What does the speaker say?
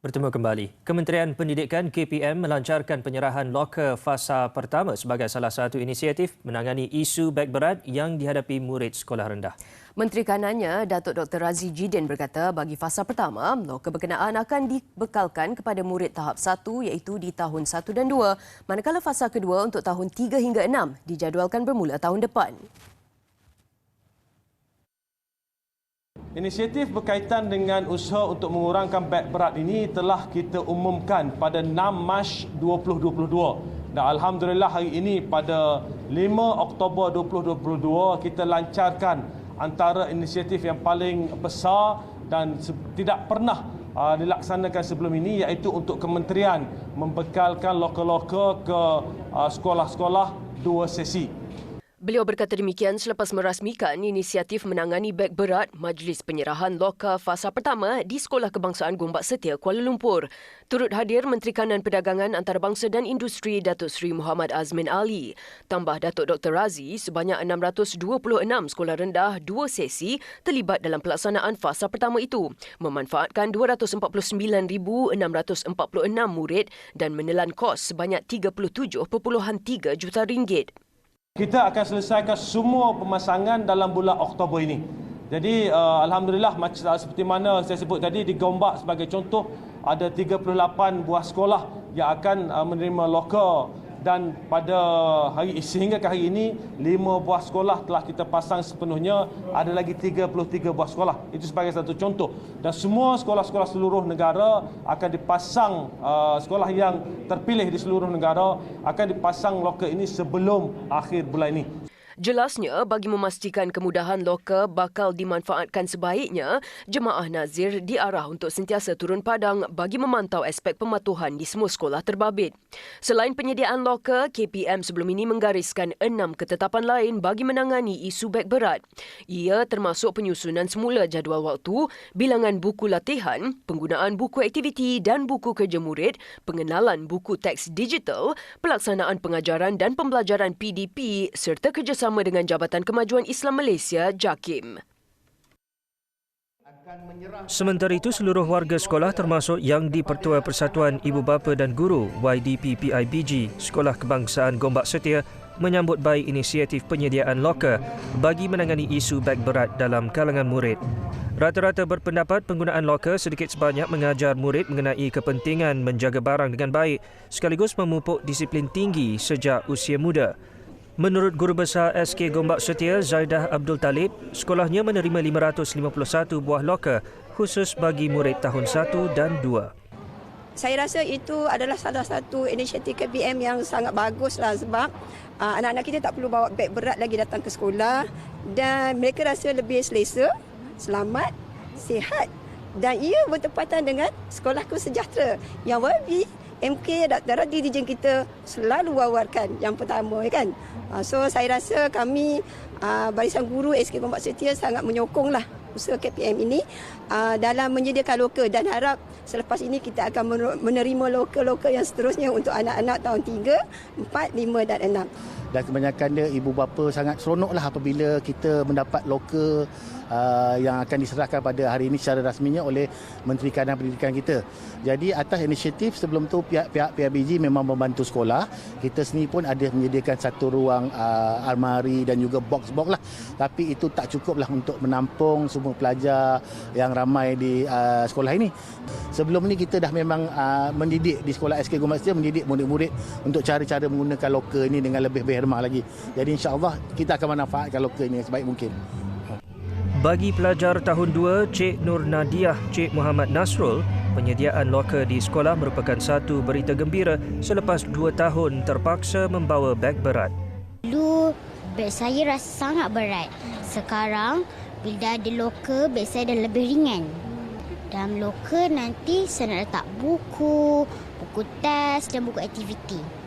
Bertemu kembali. Kementerian Pendidikan KPM melancarkan penyerahan loker fasa pertama sebagai salah satu inisiatif menangani isu beg berat yang dihadapi murid sekolah rendah. Menteri Kanannya, Datuk Dr. Razi Jidin berkata bagi fasa pertama, loker berkenaan akan dibekalkan kepada murid tahap 1 iaitu di tahun 1 dan 2, manakala fasa kedua untuk tahun 3 hingga 6 dijadualkan bermula tahun depan. Inisiatif berkaitan dengan usaha untuk mengurangkan beg berat ini telah kita umumkan pada 6 Mac 2022. Dan Alhamdulillah hari ini pada 5 Oktober 2022 kita lancarkan antara inisiatif yang paling besar dan tidak pernah dilaksanakan sebelum ini, iaitu untuk kementerian membekalkan loker-loker ke sekolah-sekolah 2 sesi. Beliau berkata demikian selepas merasmikan inisiatif menangani beg berat Majlis Penyerahan Loker Fasa Pertama di Sekolah Kebangsaan Gombak Setia, Kuala Lumpur. Turut hadir Menteri Kanan Perdagangan Antarabangsa dan Industri Datuk Seri Muhammad Azmin Ali. Tambah Datuk Dr. Razi, sebanyak 626 sekolah rendah 2 sesi terlibat dalam pelaksanaan fasa pertama itu, memanfaatkan 249,646 murid dan menelan kos sebanyak 37.3 juta ringgit. Kita akan selesaikan semua pemasangan dalam bulan Oktober ini. Jadi Alhamdulillah, seperti mana saya sebut tadi, di Gombak sebagai contoh ada 38 buah sekolah yang akan menerima loker, dan pada sehingga ke hari ini 5 buah sekolah telah kita pasang sepenuhnya, ada lagi 33 buah sekolah. Itu sebagai satu contoh. Dan semua sekolah-sekolah seluruh negara akan dipasang, sekolah yang terpilih di seluruh negara akan dipasang loker ini sebelum akhir bulan ini. Jelasnya, bagi memastikan kemudahan loker bakal dimanfaatkan sebaiknya, jemaah nazir diarah untuk sentiasa turun padang bagi memantau aspek pematuhan di semua sekolah terbabit. Selain penyediaan loker, KPM sebelum ini menggariskan 6 ketetapan lain bagi menangani isu beg berat. Ia termasuk penyusunan semula jadual waktu, bilangan buku latihan, penggunaan buku aktiviti dan buku kerja murid, pengenalan buku teks digital, pelaksanaan pengajaran dan pembelajaran PDP serta kerjasama dengan Jabatan Kemajuan Islam Malaysia, JAKIM. Sementara itu, seluruh warga sekolah termasuk yang di-Pertua Persatuan Ibu Bapa dan Guru YDP PIBG Sekolah Kebangsaan Gombak Setia menyambut baik inisiatif penyediaan loker bagi menangani isu beg berat dalam kalangan murid. Rata-rata berpendapat penggunaan loker sedikit sebanyak mengajar murid mengenai kepentingan menjaga barang dengan baik sekaligus memupuk disiplin tinggi sejak usia muda. Menurut Guru Besar SK Gombak Setia, Zaidah Abdul Talib, sekolahnya menerima 551 buah loker khusus bagi murid tahun 1 dan 2. Saya rasa itu adalah salah satu inisiatif KPM yang sangat baguslah, sebab anak-anak kita tak perlu bawa beg berat lagi datang ke sekolah dan mereka rasa lebih selesa, selamat, sihat, dan ia bertepatan dengan Sekolahku Sejahtera yang YB MK Dr. Razi Jidin kita selalu wawarkan yang pertama, kan. So saya rasa kami Barisan Guru SK Gombak Setia sangat menyokonglah usaha KPM ini dalam menyediakan loker, dan harap selepas ini kita akan menerima loker-loker yang seterusnya untuk anak-anak tahun 3, 4, 5 dan 6. Dan kebanyakan dia ibu bapa sangat seronoklah apabila kita mendapat loker yang akan diserahkan pada hari ini secara rasminya oleh Menteri Kanan Pendidikan kita. Jadi atas inisiatif sebelum tu pihak PIBG memang membantu sekolah. Kita sendiri pun ada menyediakan satu ruang almari dan juga box-box lah. Tapi itu tak cukuplah untuk menampung semua pelajar yang ramai di sekolah ini. Sebelum ini kita dah memang mendidik di sekolah SK Gombak Setia, mendidik murid-murid untuk cara-cara menggunakan loker ini dengan lebih berhemah lagi. Jadi insya-Allah kita akan memanfaatkan loker ini sebaik mungkin. Bagi pelajar tahun 2, Cik Nur Nadiah, Cik Muhammad Nasrul, penyediaan loker di sekolah merupakan satu berita gembira selepas 2 tahun terpaksa membawa beg berat. Dulu beg saya rasa sangat berat. Sekarang bila ada loker, beg saya dah lebih ringan. Dalam loker nanti saya nak letak buku, buku test dan buku aktiviti.